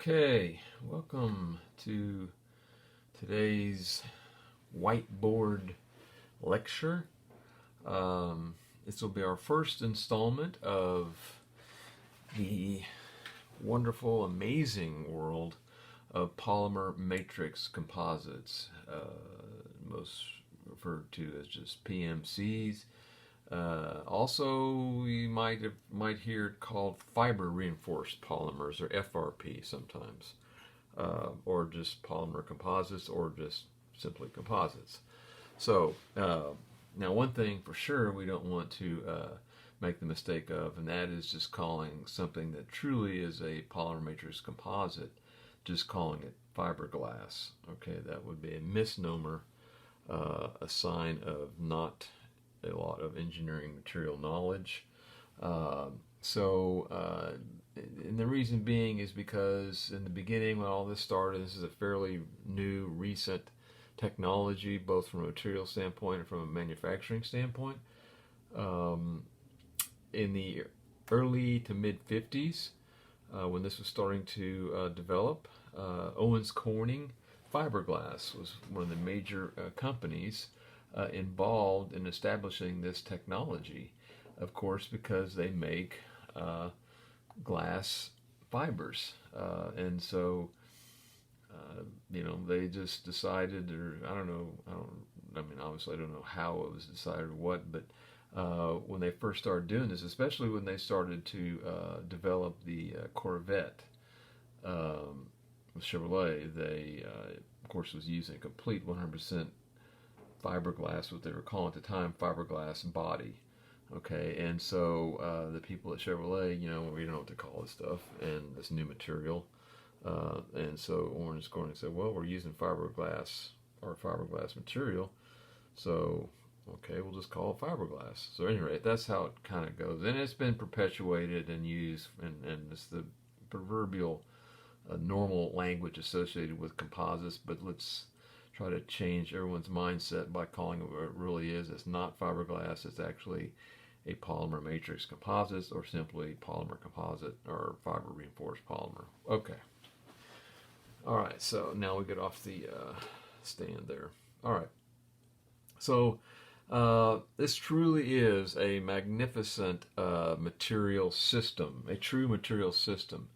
Okay, welcome to today's whiteboard lecture. This will be our first installment of the wonderful, amazing world of polymer matrix composites, most referred to as just PMCs. Also, you might hear it called fiber reinforced polymers, or FRP sometimes, or just polymer composites, or just simply composites. So now, one thing for sure we don't want to make the mistake of, and that is just calling something that truly is a polymer matrix composite, just calling it fiberglass. Okay, that would be a misnomer, a sign of not a lot of engineering material knowledge. And the reason being is because in the beginning, when all this started, this is a fairly new, recent technology, both from a material standpoint and from a manufacturing standpoint. In the early to mid 50s, when this was starting to develop, Owens Corning Fiberglass was one of the major companies involved in establishing this technology, of course, because they make glass fibers, and so they just decided, or obviously I don't know how it was decided or what, but when they first started doing this, especially when they started to develop the Corvette with Chevrolet, they of course was using a complete 100% fiberglass, what they were calling at the time fiberglass body. Okay, and so the people at Chevrolet, we don't know what to call this stuff and this new material, and so Owens Corning said, well, we're using fiberglass or fiberglass material, so okay, we'll just call it fiberglass. So at any rate, that's how it kind of goes, and it's been perpetuated and used, and it's the proverbial normal language associated with composites, but let's try to change everyone's mindset by calling it what it really is. It's not fiberglass, it's actually a polymer matrix composites, or simply polymer composite, or fiber reinforced polymer. Okay. All right, so now we get off the stand there. All right. So this truly is a magnificent material system, a true material system,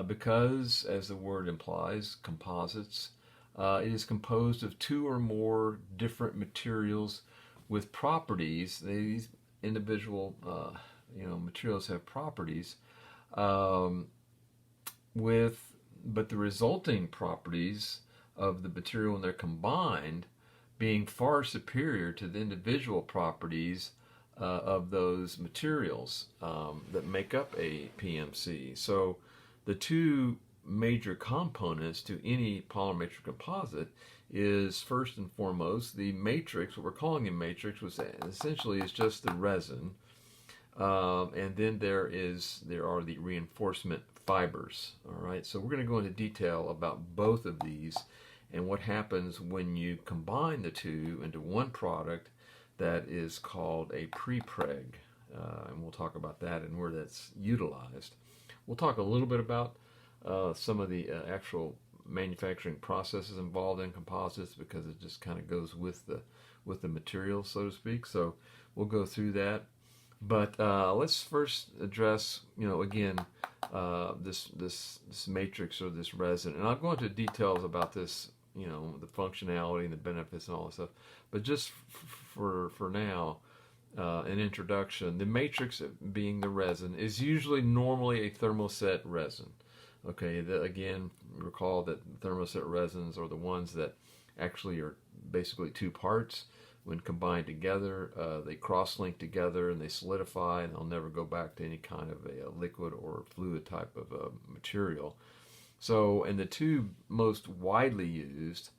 because, as the word implies, composites, it is composed of two or more different materials with properties. These individual materials have properties, but the resulting properties of the material when they're combined being far superior to the individual properties of those materials that make up a PMC. So the two major components to any polymer matrix composite is, first and foremost, the matrix. What we're calling a matrix was essentially is just the resin, and then there are the reinforcement fibers. All right, so we're going to go into detail about both of these and what happens when you combine the two into one product that is called a prepreg, and we'll talk about that and where that's utilized. We'll talk a little bit about some of the actual manufacturing processes involved in composites, because it just kind of goes with the material, so to speak. So we'll go through that, but let's first address, again, this matrix or this resin, and I'll go into details about this, the functionality and the benefits and all this stuff. But just for now, an introduction. The matrix, being the resin, is usually normally a thermoset resin. Okay, again, recall that thermoset resins are the ones that actually are basically two parts. When combined together, they cross-link together and they solidify, and they'll never go back to any kind of a liquid or fluid type of material. So, and the two most widely used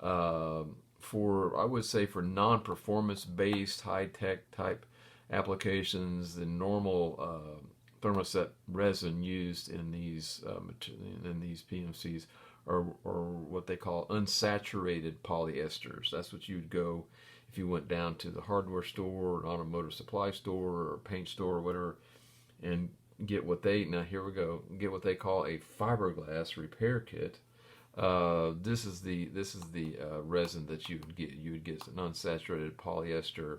I would say, for non-performance based high-tech type applications, the normal thermoset resin used in these PMCs are what they call unsaturated polyesters. That's what you'd go if you went down to the hardware store, or an automotive supply store, or a paint store, or whatever, and get what they get what they call a fiberglass repair kit. This is the resin that you would get. You would get an unsaturated polyester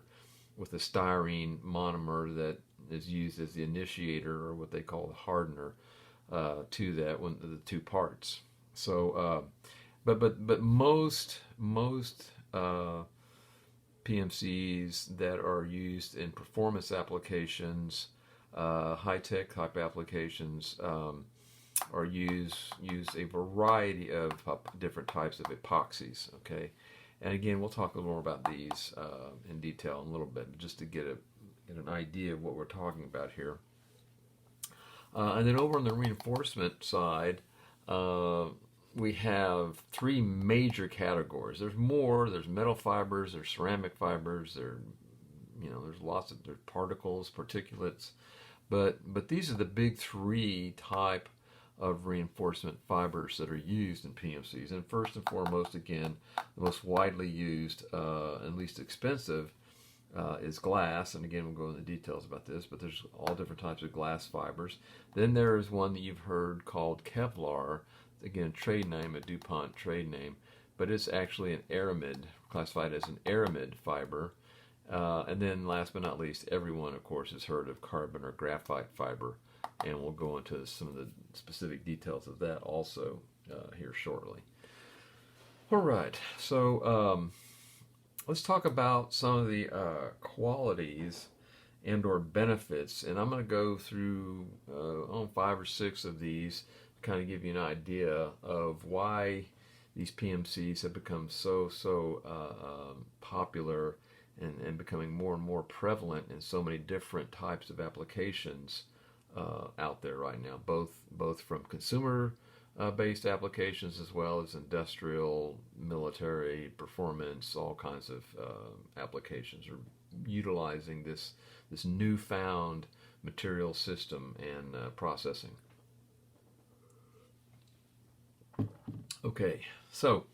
with a styrene monomer that is used as the initiator, or what they call the hardener, to that one, the two parts. So, but most PMCs that are used in performance applications, high-tech type applications, or use a variety of different types of epoxies. Okay, and again, we'll talk a little more about these in detail in a little bit, just to get an idea of what we're talking about here. And then over on the reinforcement side, we have three major categories. There's more. There's metal fibers. There's ceramic fibers. There's lots of particles, particulates, but these are the big three type of reinforcement fibers that are used in PMCs. And first and foremost, again, the most widely used and least expensive is glass. And again, we'll go into details about this, but there's all different types of glass fibers. Then there is one that you've heard called Kevlar. Again, trade name, a DuPont trade name, but it's actually an aramid, classified as an aramid fiber. And then last but not least, everyone, of course, has heard of carbon or graphite fiber, and we'll go into some of the specific details of that also here shortly. All right, so let's talk about some of the qualities and or benefits, and I'm going to go through 5 or 6 of these to kind of give you an idea of why these PMCs have become so popular and becoming more and more prevalent in so many different types of applications out there right now, both from consumer based applications as well as industrial, military, performance, all kinds of applications are utilizing this newfound material system and processing. Okay, so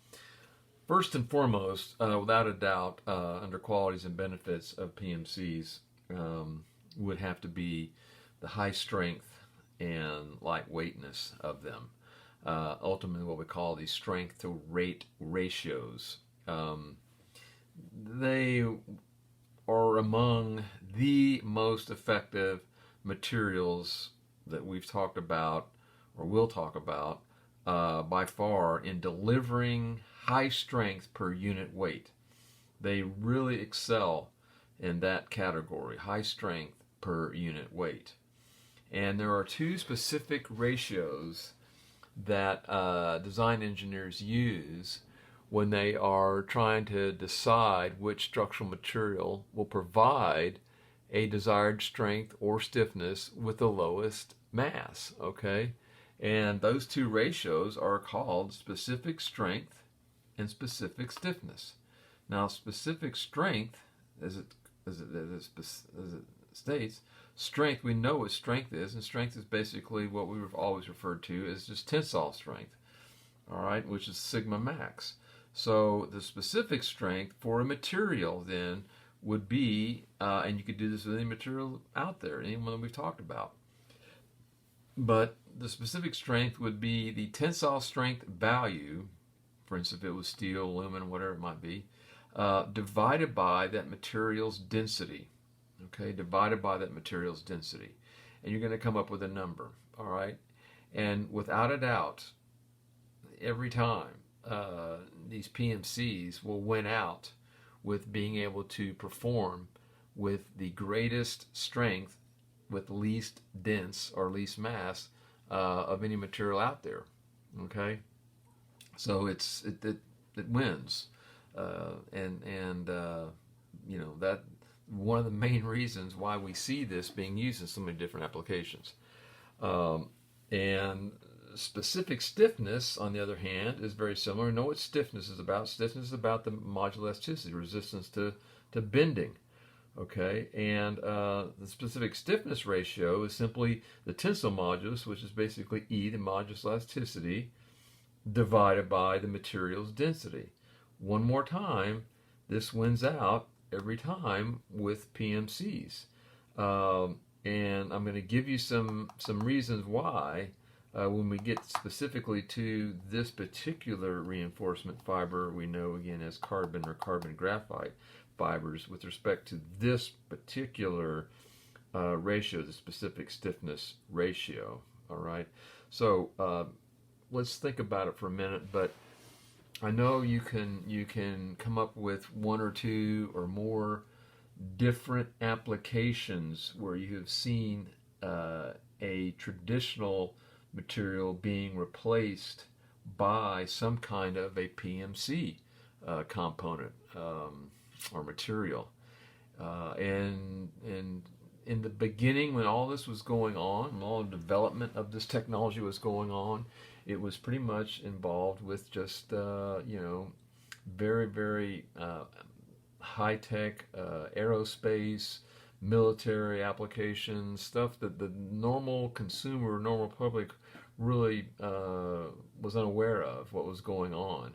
first and foremost, without a doubt, under qualities and benefits of PMCs would have to be the high strength and lightweightness of them. Ultimately, what we call these strength to rate ratios. They are among the most effective materials that we've talked about or will talk about by far in delivering high strength per unit weight. They really excel in that category, high strength per unit weight. And there are 2 specific ratios that design engineers use when they are trying to decide which structural material will provide a desired strength or stiffness with the lowest mass, okay? And those 2 ratios are called specific strength and specific stiffness. Now, specific strength, as it states, strength, we know what strength is, and strength is basically what we've always referred to as just tensile strength, all right, which is sigma max. So the specific strength for a material then would be, and you could do this with any material out there, any one that we've talked about, but the specific strength would be the tensile strength value, for instance, if it was steel, aluminum, whatever it might be, divided by that material's density. Okay, divided by that material's density. And you're going to come up with a number, all right? And without a doubt, every time, these PMCs will win out with being able to perform with the greatest strength with least dense or least mass of any material out there, okay? So it wins. That one of the main reasons why we see this being used in so many different applications. And specific stiffness, on the other hand, is very similar. We know what stiffness is about. Stiffness is about the modular elasticity, resistance to bending. Okay, and the specific stiffness ratio is simply the tensile modulus, which is basically E, the modulus elasticity, divided by the material's density. One more time, this wins out every time with PMCs. and I'm going to give you some reasons why when we get specifically to this particular reinforcement fiber we know again as carbon or carbon graphite fibers with respect to this particular ratio, the specific stiffness ratio. All right, so let's think about it for a minute. But I know you can come up with one or two or more different applications where you have seen a traditional material being replaced by some kind of a PMC component or material. And in the beginning, when all this was going on, and all the development of this technology was going on, it was pretty much involved with just very, very high-tech aerospace, military applications, stuff that the normal consumer, normal public really was unaware of what was going on.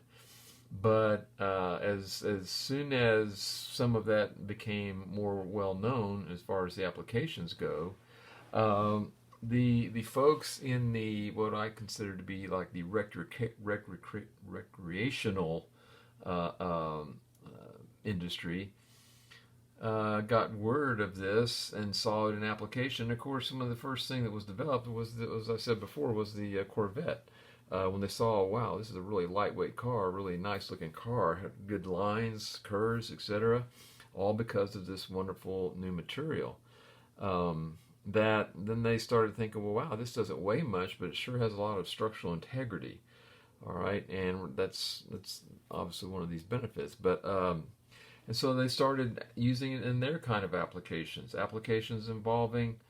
But as soon as some of that became more well known as far as the applications go, the folks in the what I consider to be like the recreational industry got word of this and saw it in application. Of course, some of the first thing that was developed was, as I said before, was the Corvette. When they saw, wow, this is a really lightweight car, really nice looking car, had good lines, curves, etc., all because of this wonderful new material. That then they started thinking, well, wow, this doesn't weigh much, but it sure has a lot of structural integrity. All right, and that's obviously one of these benefits. But and so they started using it in their kind of applications involving,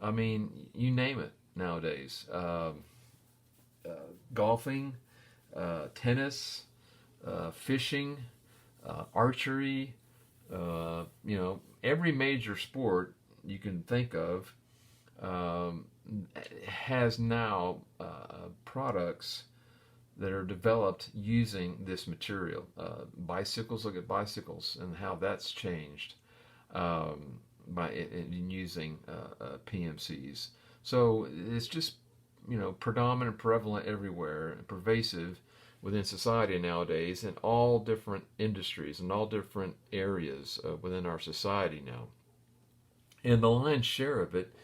I mean, you name it nowadays. Golfing, tennis, fishing, archery, every major sport you can think of has now products that are developed using this material. Bicycles, look at bicycles and how that's changed in using PMCs. So it's just predominant, prevalent everywhere, and pervasive within society nowadays in all different industries and all different areas within our society now. And the lion's share of it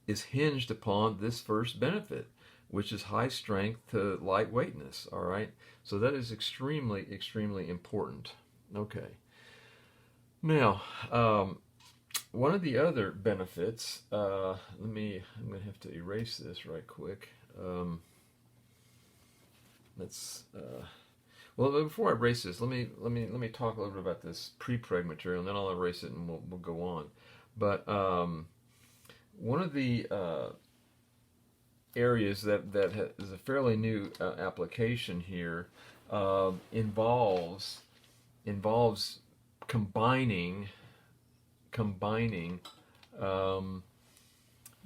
is hinged upon this first benefit, which is high strength to lightweightness. All right, so that is extremely, extremely important. Okay, now one of the other benefits, I'm going to have to erase this right quick. Well, before I erase this, let me talk a little bit about this pre-preg material, and then I'll erase it and we'll go on. But one of the areas that is a fairly new application here involves combining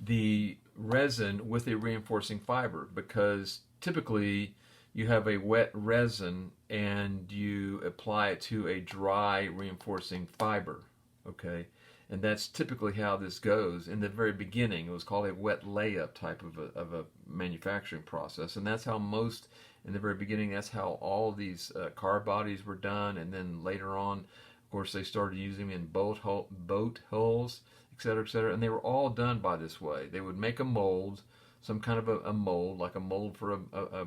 the resin with a reinforcing fiber, because typically you have a wet resin and you apply it to a dry reinforcing fiber. Okay, and that's typically how this goes. In the very beginning, it was called a wet layup type of a manufacturing process, and that's how in the very beginning, that's how all these car bodies were done. And then later on, of course, they started using them in boat hulls, etc., and they were all done by this way. They would make a mold, some kind of a mold, like a mold for a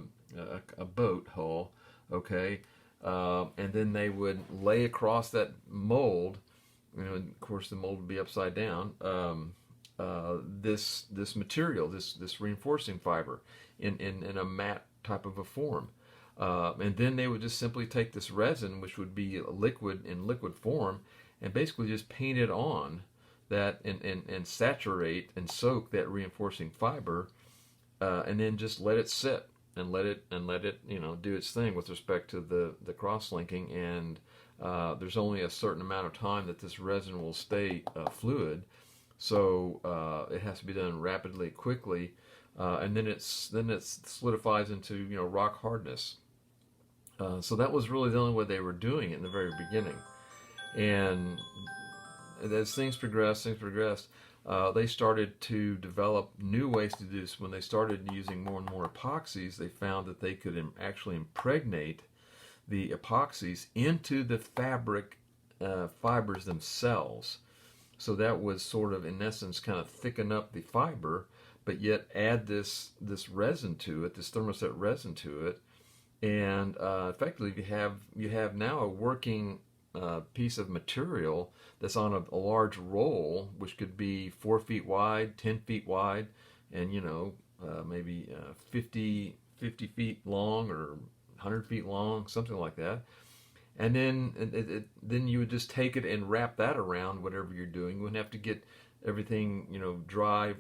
boat hull, okay, and then they would lay across that mold. Of course, the mold would be upside down. This material, this reinforcing fiber, in a matte type of a form, and then they would just simply take this resin, which would be liquid in liquid form, and basically just paint it on that and saturate and soak that reinforcing fiber, and then just let it sit and let it do its thing with respect to the cross-linking. And there's only a certain amount of time that this resin will stay fluid, so it has to be done rapidly, quickly, and then it solidifies into rock hardness. So that was really the only way they were doing it in the very beginning. And as things progressed, they started to develop new ways to do this. When they started using more and more epoxies, they found that they could actually impregnate the epoxies into the fabric fibers themselves. So that was sort of, in essence, kind of thicken up the fiber, but yet add this resin to it, this thermoset resin to it, and effectively you have now a working piece of material that's on a large roll, which could be 4 feet wide, 10 feet wide, and maybe 50 feet long or 100 feet long, something like that. And then you would just take it and wrap that around whatever you're doing. You wouldn't have to get everything dry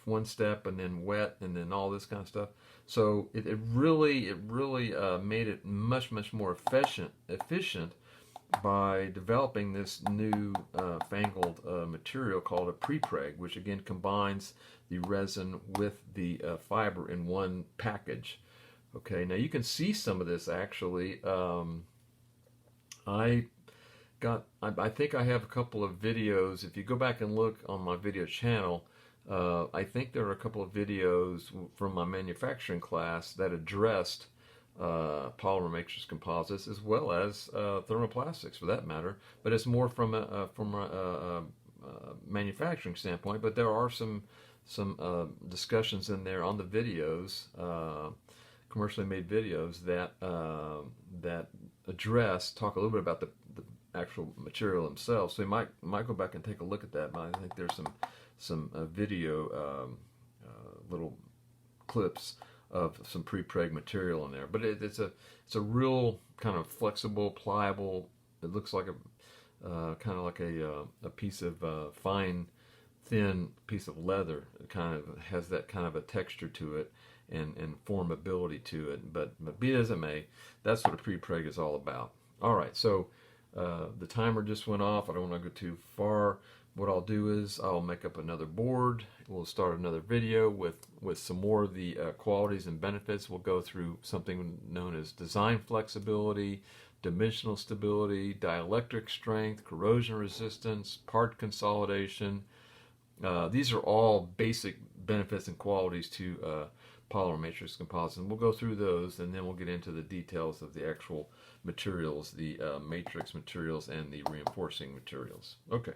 one step and then wet and then all this kind of stuff. So it really made it much more efficient by developing this new fangled material called a prepreg, which again combines the resin with the fiber in one package. Okay, now you can see some of this actually. I think I have a couple of videos. If you go back and look on my video channel, I think there are a couple of videos from my manufacturing class that addressed polymer matrix composites as well as thermoplastics for that matter. But it's more from a manufacturing standpoint. But there are some discussions in there on the videos, commercially made videos that talk a little bit about the actual material themselves. So you might go back and take a look at that. But I think there's some video little clips of some pre-preg material in there. But it's a real kind of flexible, pliable. It looks like a kind of like a piece of fine, thin piece of leather. It kind of has that kind of a texture to it and formability to it. But be it as it may, that's what a pre-preg is all about. All right, so the timer just went off. I don't want to go too far. What I'll do is I'll make up another board. We'll start another video with some more of the qualities and benefits. We'll go through something known as design flexibility, dimensional stability, dielectric strength, corrosion resistance, part consolidation. These are all basic benefits and qualities to polymer matrix composites. And we'll go through those, and then we'll get into the details of the actual materials, the matrix materials and the reinforcing materials. Okay.